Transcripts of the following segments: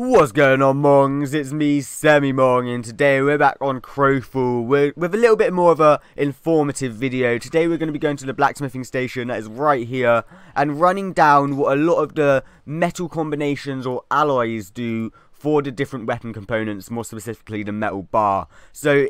What's going on, Mongs? It's me, Semi-mong, and today we're back on Crowfall with a little bit more of a informative video. Today we're going to be going to the blacksmithing station that is right here and running down what a lot of the metal combinations or alloys do for the different weapon components, more specifically the metal bar. So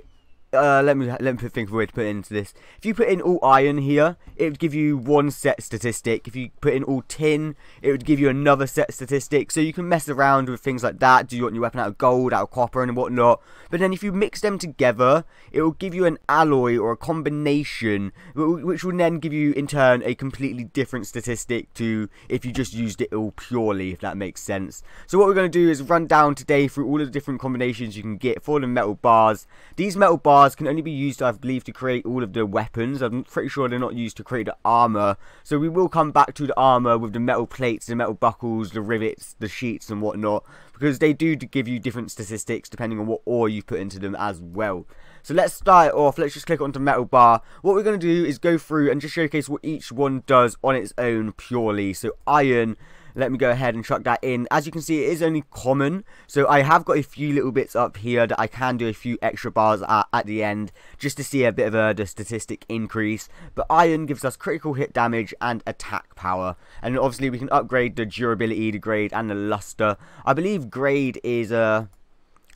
let me think of a way to put into this. If you put in all iron here, it would give you one set statistic. If you put in all tin, it would give you another set statistic. So you can mess around with things like that. Do you want your weapon out of gold, out of copper, and whatnot? But then if you mix them together, it will give you an alloy or a combination, which will then give you in turn a completely different statistic to if you just used it all purely, if that makes sense. So what we're going to do is run down today through all of the different combinations you can get for the metal bars. These metal bars can only be used, I believe, to create all of the weapons. I'm pretty sure they're not used to create the armor. So we will come back to the armor with the metal plates, the metal buckles, the rivets, the sheets and whatnot, because they do give you different statistics depending on what ore you put into them as well. So let's start off. Let's just click onto metal bar. What we're going to do is go through and just showcase what each one does on its own purely. So iron, let me go ahead and chuck that in. As you can see, it is only common, so I have got a few little bits up here that I can do a few extra bars at the end, just to see a bit of the statistic increase. But iron gives us critical hit damage and attack power, and obviously we can upgrade the durability, the grade, and the luster. I believe grade is let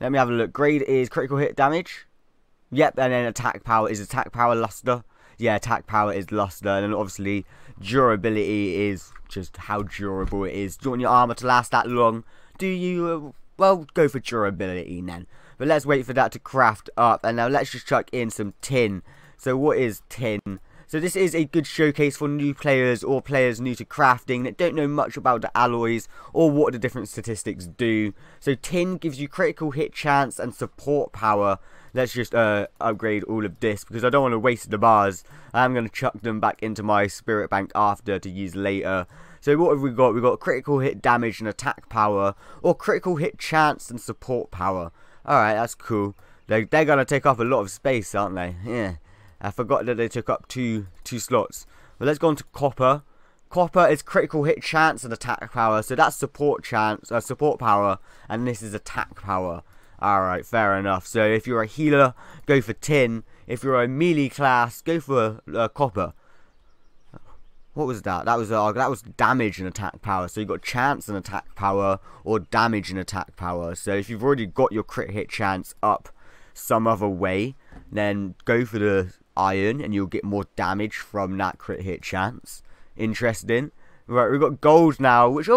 me have a look. Grade is critical hit damage. Yep, and then attack power is attack power, luster. Yeah, attack power is luster, and then obviously durability is just how durable it is. Do you want your armor to last that long? Do you? Well, go for durability then. But let's wait for that to craft up, and now let's just chuck in some tin. So what is tin? So this is a good showcase for new players or players new to crafting that don't know much about the alloys or what the different statistics do. So tin gives you critical hit chance and support power. Let's just upgrade all of this because I don't want to waste the bars. I'm going to chuck them back into my spirit bank after to use later. So what have we got? We've got critical hit damage and attack power, or critical hit chance and support power. Alright, that's cool. They're going to take up a lot of space, aren't they? Yeah. I forgot that they took up two slots. But let's go on to copper. Copper is critical hit chance and attack power. So that's support power, and this is attack power. Alright, fair enough. So if you're a healer, go for tin. If you're a melee class, go for copper. What was that? That was damage and attack power. So you've got chance and attack power, or damage and attack power. So if you've already got your crit hit chance up some other way, then go for the iron and you'll get more damage from that crit hit chance. Interesting. Right, we've got gold now, which,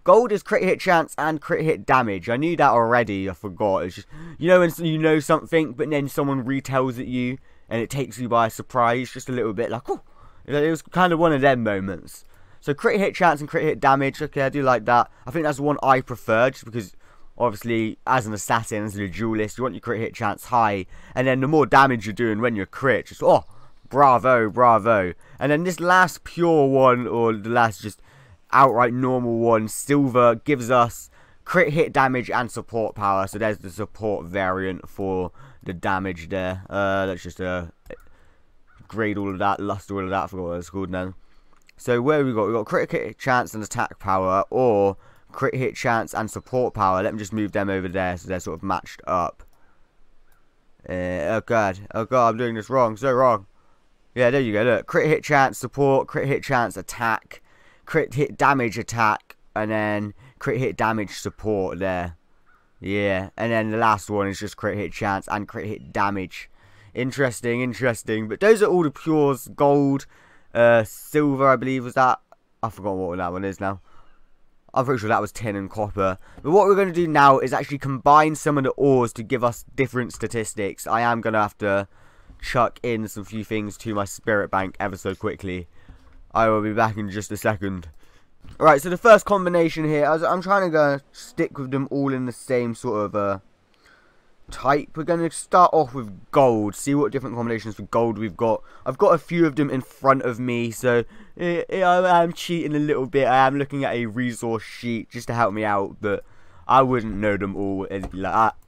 gold is crit hit chance and crit hit damage. I knew that already, I forgot. It's just, you know when you know something, but then someone retells it you, and it takes you by surprise, just a little bit, like, oh. It was kind of one of them moments. So crit hit chance and crit hit damage, okay, I do like that. I think that's the one I prefer, just because, obviously, as an assassin, as a duelist, you want your crit hit chance high, and then the more damage you're doing when you're crit, just, oh, bravo, bravo. And then this last pure one, or the last just outright normal one, silver, gives us crit hit damage and support power. So there's the support variant for the damage there. Let's just grade all of that, luster all of that, I forgot what it's called now. So where we got crit hit chance and attack power, or crit hit chance and support power. Let me just move them over there so they're sort of matched up. Oh god, I'm doing this wrong, so wrong. Yeah, there you go, look, crit hit chance support, crit hit chance attack, crit hit damage attack, and then crit hit damage support there. Yeah, and then the last one is just crit hit chance and crit hit damage. Interesting, but those are all the pures. Gold, silver, I believe was that. I forgot what that one is now. I'm pretty sure that was tin and copper. But what we're going to do now is actually combine some of the ores to give us different statistics. I am going to have to chuck in some few things to my spirit bank ever so quickly. I will be back in just a second. Alright, so the first combination here, I'm trying to go stick with them all in the same sort of type. We're going to start off with gold, see what different combinations for gold we've got. I've got a few of them in front of me, so I'm cheating a little bit. I am looking at a resource sheet just to help me out, but I wouldn't know them all.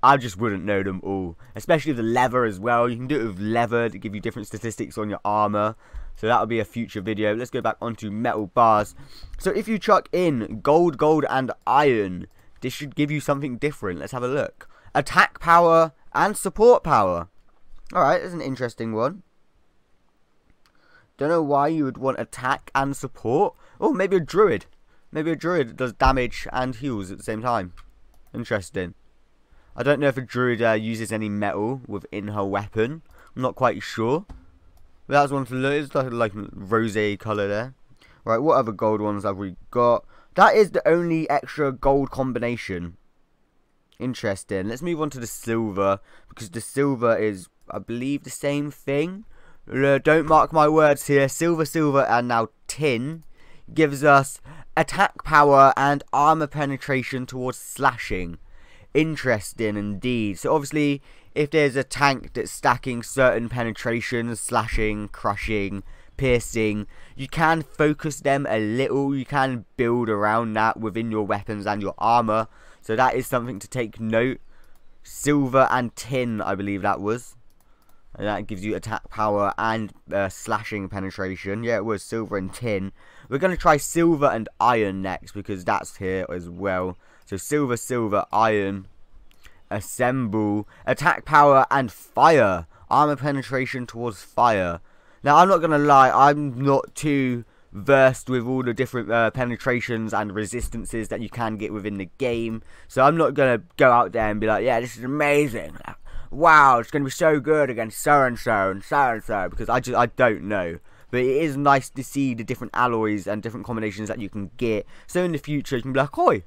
I just wouldn't know them all, especially the leather as well. You can do it with leather to give you different statistics on your armor. So that'll be a future video. Let's go back onto metal bars. So if you chuck in gold, and iron, This should give you something different. Let's have a look. Attack power and support power. Alright, that's an interesting one. Don't know why you would want attack and support. Oh, maybe a druid. Maybe a druid does damage and heals at the same time. Interesting. I don't know if a druid uses any metal within her weapon. I'm not quite sure. But that's one to look. It's like rose colour there. Right, what other gold ones have we got? That is the only extra gold combination. Interesting. Let's move on to the silver. Because the silver is, I believe, the same thing. Don't mark my words here. Silver, and now tin gives us attack power and armor penetration towards slashing. Interesting indeed. So obviously, if there's a tank that's stacking certain penetrations, slashing, crushing, piercing, you can focus them a little. You can build around that within your weapons and your armor. So that is something to take note. Silver and tin, I believe that was. And that gives you attack power and slashing penetration. Yeah, it was silver and tin. We're going to try silver and iron next, because that's here as well. So silver, iron. Assemble. Attack power and fire. Armor penetration towards fire. Now, I'm not going to lie, I'm not too versed with all the different penetrations and resistances that you can get within the game. So I'm not going to go out there and be like, yeah, this is amazing. Wow, it's going to be so good against so-and-so and so-and-so. Because I don't know. But it is nice to see the different alloys and different combinations that you can get. So in the future, you can be like, oi,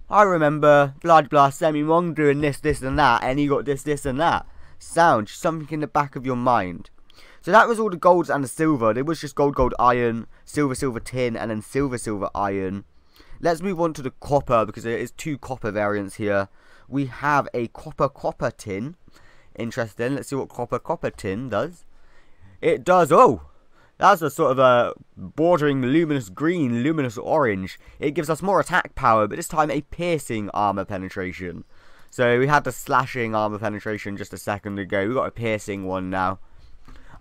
I remember blah blah Semi-mong doing this, and that. And he got this, and that. Sound, something in the back of your mind. So that was all the golds and the silver. There was just gold, iron, silver, tin, and then silver, iron. Let's move on to the copper, because there is 2 copper variants here. We have a copper tin. Interesting. Let's see what copper tin does. It does, oh, that's a sort of a bordering luminous green, luminous orange. It gives us more attack power, but this time a piercing armor penetration. So we had the slashing armor penetration just a second ago. We got a piercing one now.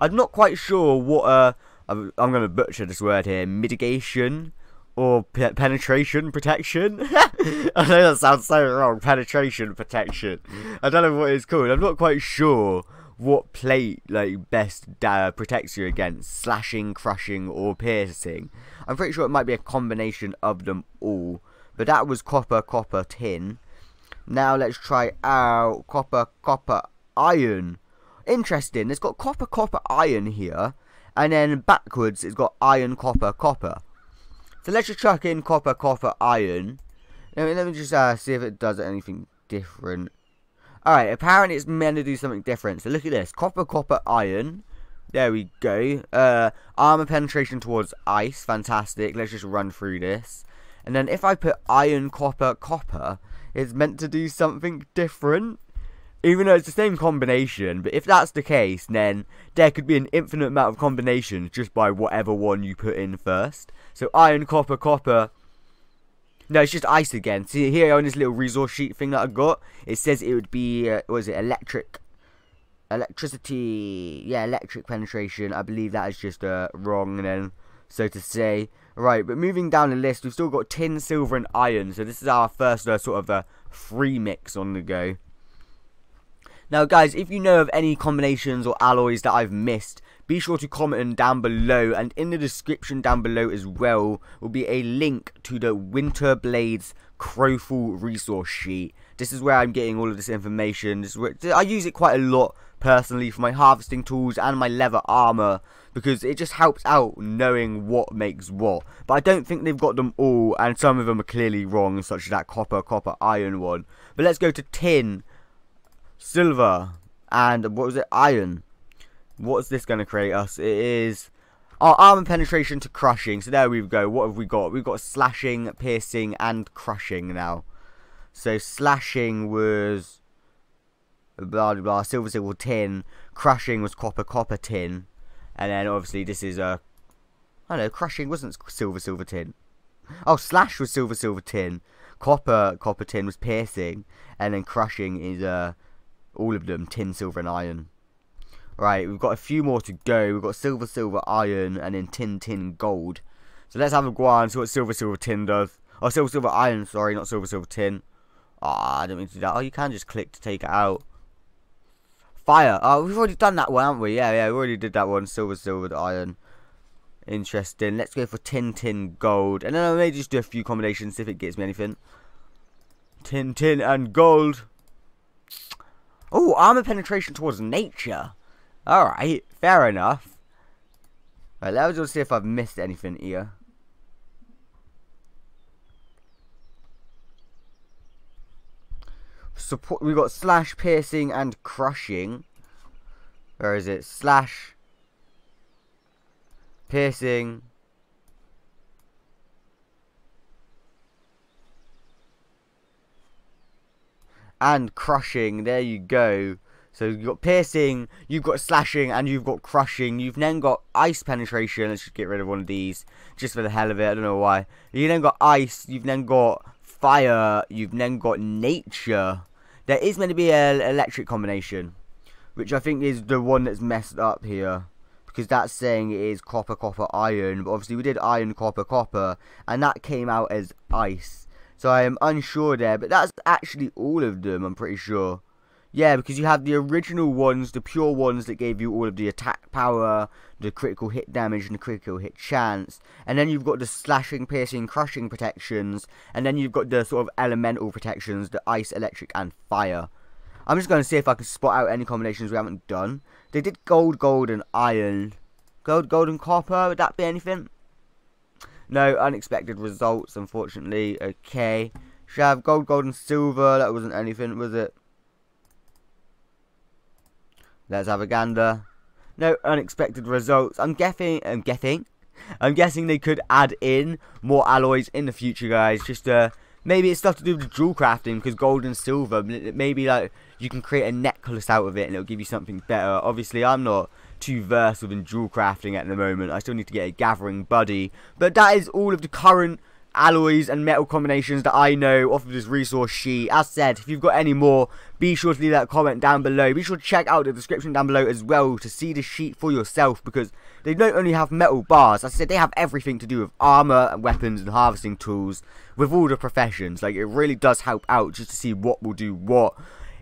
I'm not quite sure what I'm going to butcher this word here, mitigation or penetration protection. I know that sounds so wrong, penetration protection. I don't know what it's called. I'm not quite sure what plate like best protects you against slashing, crushing or piercing. I'm pretty sure it might be a combination of them all. But that was copper, tin. Now let's try out copper, iron. Interesting, it's got copper, iron here, and then backwards it's got iron, copper. So let's just chuck in copper, iron. Let me just see if it does anything different. Alright, apparently it's meant to do something different. So look at this, copper, iron. There we go. Armor penetration towards ice, fantastic. Let's just run through this. And then if I put iron, copper, it's meant to do something different. Even though it's the same combination, but if that's the case, then there could be an infinite amount of combinations just by whatever one you put in first. So iron, copper. No, it's just ice again. See here on this little resource sheet thing that I got, it says it would be, what was it, electricity, yeah, electric penetration. I believe that is just wrong, and then, so to say. Right, but moving down the list, we've still got tin, silver, and iron. So this is our first sort of free mix on the go. Now guys, if you know of any combinations or alloys that I've missed, be sure to comment them down below, and in the description down below as well will be a link to the Winter Blades Crowfall resource sheet. This is where I'm getting all of this information. This is where, I use it quite a lot personally for my harvesting tools and my leather armor, because it just helps out knowing what makes what. But I don't think they've got them all, and some of them are clearly wrong, such as that copper, iron one. But let's go to tin, silver, and what was it, iron. What's this going to create us? It is our armor penetration to crushing. So there we go. What have we got? We've got slashing, piercing, and crushing now. So slashing was blah blah, silver, tin. Crushing was copper, tin. And then obviously this is I don't know, crushing wasn't silver, tin. Oh, slash was silver, tin. Copper, tin was piercing, and then crushing is all of them, tin, silver, and iron. Right, we've got a few more to go. We've got silver, iron, and then tin, gold. So let's have a go on, see what silver, tin does. Oh, silver, iron, sorry, not silver, tin. Ah, I don't mean to do that. Oh, you can just click to take it out. Fire. Oh, we've already done that one, haven't we? Yeah, we already did that one. Silver, iron. Interesting. Let's go for tin, gold. And then I may just do a few combinations, see if it gets me anything. Tin, and gold. Oh, armor penetration towards nature. Alright, fair enough. Right, let's just see if I've missed anything here. Support. We got slash, piercing, and crushing. Where is it? Slash, piercing, and crushing. There you go. So you've got piercing, you've got slashing, and you've got crushing. You've then got ice penetration. Let's just get rid of one of these just for the hell of it. I don't know why. You then got ice. You've then got fire. You've then got nature. There is meant to be an electric combination, which I think is the one that's messed up here, because that's saying it is copper, iron. But obviously we did iron, copper, and that came out as ice. So I am unsure there, but that's actually all of them, I'm pretty sure. Yeah, because you have the original ones, the pure ones that gave you all of the attack power, the critical hit damage, and the critical hit chance. And then you've got the slashing, piercing, crushing protections. And then you've got the sort of elemental protections, the ice, electric, and fire. I'm just going to see if I can spot out any combinations we haven't done. They did gold, and iron. Gold, and copper, would that be anything? No, unexpected results, unfortunately. Okay. Should I have gold, and silver? That wasn't anything, was it? Let's have a gander. No, unexpected results. I'm guessing they could add in more alloys in the future, guys. Just maybe it's stuff to do with dual crafting, because gold and silver, maybe like you can create a necklace out of it and it'll give you something better. Obviously, I'm not too versed within dual crafting at the moment. I still need to get a gathering buddy. But that is all of the current alloys and metal combinations that I know off of this resource sheet. As said, if you've got any more, be sure to leave that comment down below. Be sure to check out the description down below as well to see the sheet for yourself, because they don't only have metal bars. As I said, they have everything to do with armor and weapons and harvesting tools with all the professions. Like, it really does help out just to see what will do what.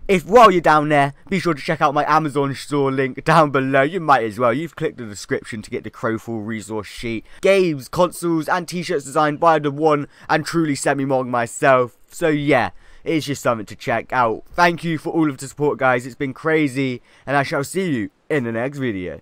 If while you're down there, be sure to check out my Amazon store link down below. You might as well. You've clicked the description to get the Crowfall resource sheet. Games, consoles, and t-shirts designed by the one and truly Semi-mong myself. So yeah, it's just something to check out. Thank you for all of the support, guys. It's been crazy, and I shall see you in the next video.